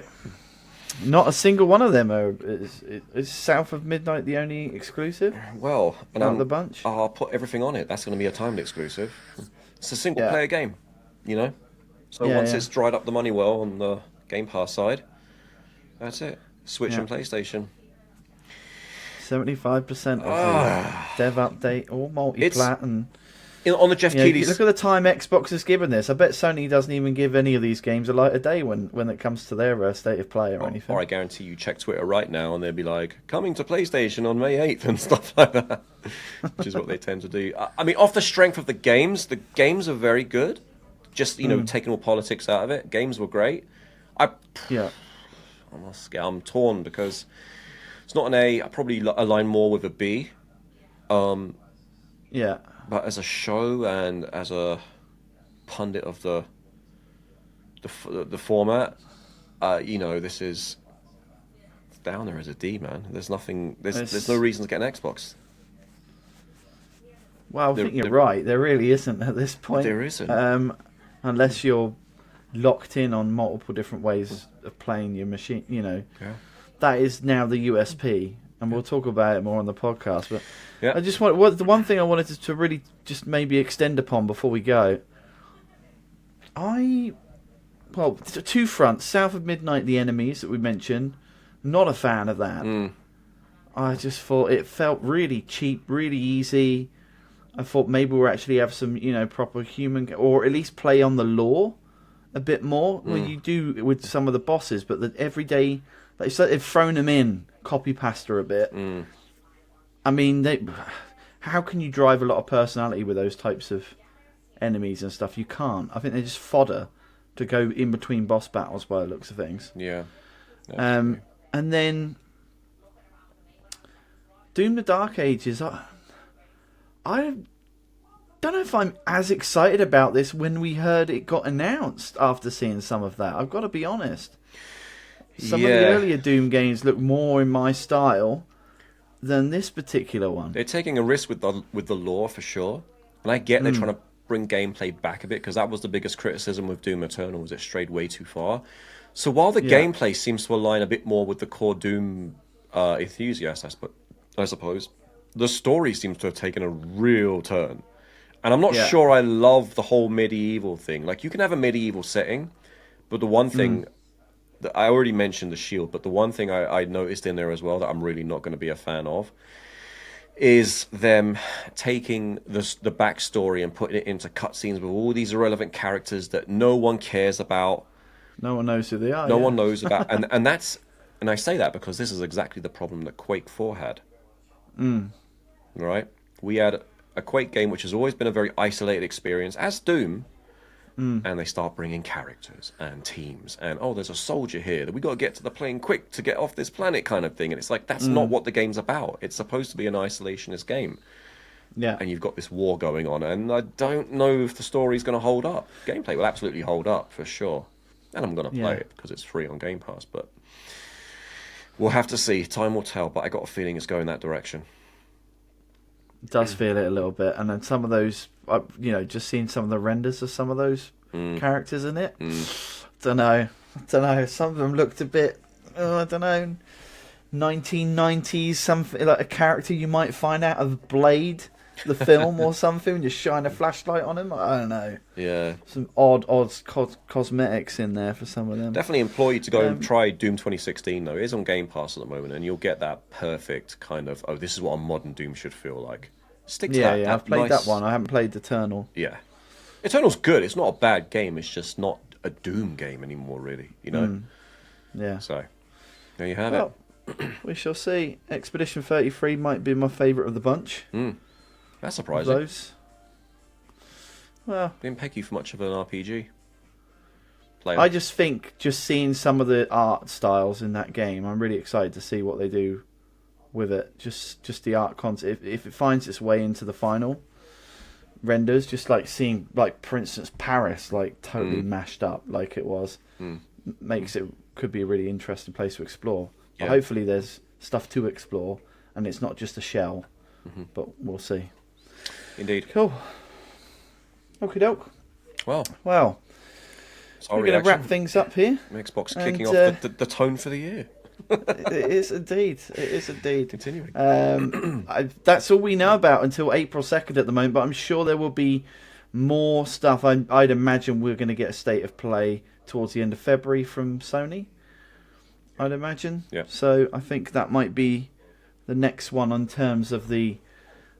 Not a single one of them are. Is South of Midnight the only exclusive? Well, and out of the bunch? I'll put everything on it. That's going to be a timed exclusive. It's a single player game, you know? So once it's dried up the money well on the Game Pass side, that's it. Switch and PlayStation. 75% of the dev update or multi-plat and on the Jeff Keighley's. Look at the time Xbox has given this. I bet Sony doesn't even give any of these games a light of day when it comes to their state of play or anything. Or I guarantee you check Twitter right now and they'll be like, coming to PlayStation on May 8th and stuff like that. Which is what they tend to do. I mean, off the strength of the games are very good. Just, you know, taking all politics out of it. Games were great. I'm torn because it's not an A. I probably align more with a B. Yeah. But as a show and as a pundit of the format, you know, this is down there as a D, man. There's nothing. There's no reason to get an Xbox. Well, I think you're right. There really isn't at this point. There isn't. Unless you're locked in on multiple different ways of playing your machine, you know. Yeah. That is now the USP, and we'll talk about it more on the podcast. But I just want the one thing I wanted to really just maybe extend upon before we go. Two fronts. South of Midnight, the enemies that we mentioned. Not a fan of that. I just thought it felt really cheap, really easy. I thought maybe we'll actually have some, you know, proper human, or at least play on the lore a bit more. Well, you do with some of the bosses, but the everyday, like so they've thrown them in, copy pasta a bit. I mean, how can you drive a lot of personality with those types of enemies and stuff? You can't. I think they're just fodder to go in between boss battles by the looks of things. Yeah. And then Doom: The Dark Ages. I don't know if I'm as excited about this when we heard it got announced after seeing some of that. I've got to be honest. Some of the earlier Doom games look more in my style than this particular one. They're taking a risk with the lore for sure, and I get they're trying to bring gameplay back a bit because that was the biggest criticism with Doom Eternal, was it strayed way too far. So while the gameplay seems to align a bit more with the core Doom enthusiast, I suppose, the story seems to have taken a real turn. And I'm not sure I love the whole medieval thing. Like, you can have a medieval setting, but the one thing that I already mentioned the shield, but the one thing I noticed in there as well that I'm really not going to be a fan of is them taking the backstory and putting it into cutscenes with all these irrelevant characters that no one cares about. No one knows who they are. No one knows about, and that's, and I say that because this is exactly the problem that Quake 4 had. Right? We had a Quake game which has always been a very isolated experience, as Doom. And they start bringing characters and teams and, oh, there's a soldier here that we got to get to the plane quick to get off this planet kind of thing. And it's like, that's not what the game's about. It's supposed to be an isolationist game. Yeah. And you've got this war going on, and I don't know if the story's going to hold up. Gameplay will absolutely hold up for sure. And I'm going to play it because it's free on Game Pass, but we'll have to see. Time will tell, but I got a feeling it's going that direction. It does feel it a little bit, and then some of those, just seeing some of the renders of some of those characters in it. Don't know. Some of them looked a bit, I don't know, 1990s, something like a character you might find out of Blade, the film or something, and just shine a flashlight on him. I don't know. Yeah. Some odd cosmetics in there for some of them. Definitely implore you to go and try Doom 2016, though. It is on Game Pass at the moment, and you'll get that perfect kind of, oh, this is what a modern Doom should feel like. Stick to that. Yeah, I've played that one. I haven't played Eternal. Yeah. Eternal's good. It's not a bad game. It's just not a Doom game anymore, really. Yeah. So, there you have it. We shall see. Expedition 33 might be my favourite of the bunch. That's surprising. Those. Well, didn't peg you for much of an RPG player. I just think, seeing some of the art styles in that game, I'm really excited to see what they do with it. Just the art concept. If it finds its way into the final renders, just like seeing, like, for instance, Paris, like, totally mashed up like it was, makes it, could be a really interesting place to explore. But hopefully there's stuff to explore and it's not just a shell. But we'll see. Indeed. Cool. Okie doke. Well, we're going to wrap things up here. Xbox kicking off the tone for the year. It is indeed. Continuing. That's all we know about until April 2nd at the moment, but I'm sure there will be more stuff. I'd imagine we're going to get a state of play towards the end of February from Sony, I'd imagine. Yeah. So I think that might be the next one in terms of the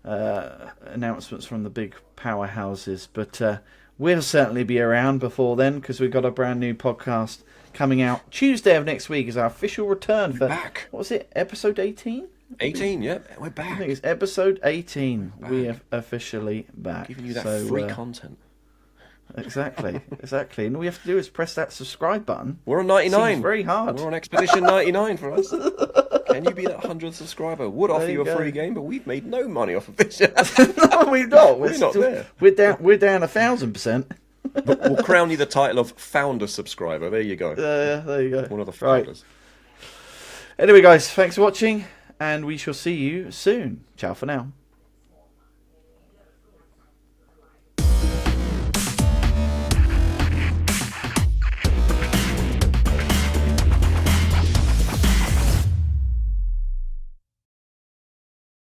announcements from the big powerhouses. But we'll certainly be around before then, because we've got a brand new podcast coming out Tuesday of next week is our official return for back. What was it? Episode 18? 18, yeah, we're back. I think it's episode 18. We are officially back. Giving you that free content. Exactly. And all you have to do is press that subscribe button. We're on 99. Seems very hard. We're on Expedition 99 for us. Can you be that 100th subscriber? Would offer you a free game, but we've made no money off of this. No, we've not. We're not there. We're down 1,000%. We'll crown you the title of founder subscriber. There you go. There you go. One of the founders. Right. Anyway, guys, thanks for watching, and we shall see you soon. Ciao for now.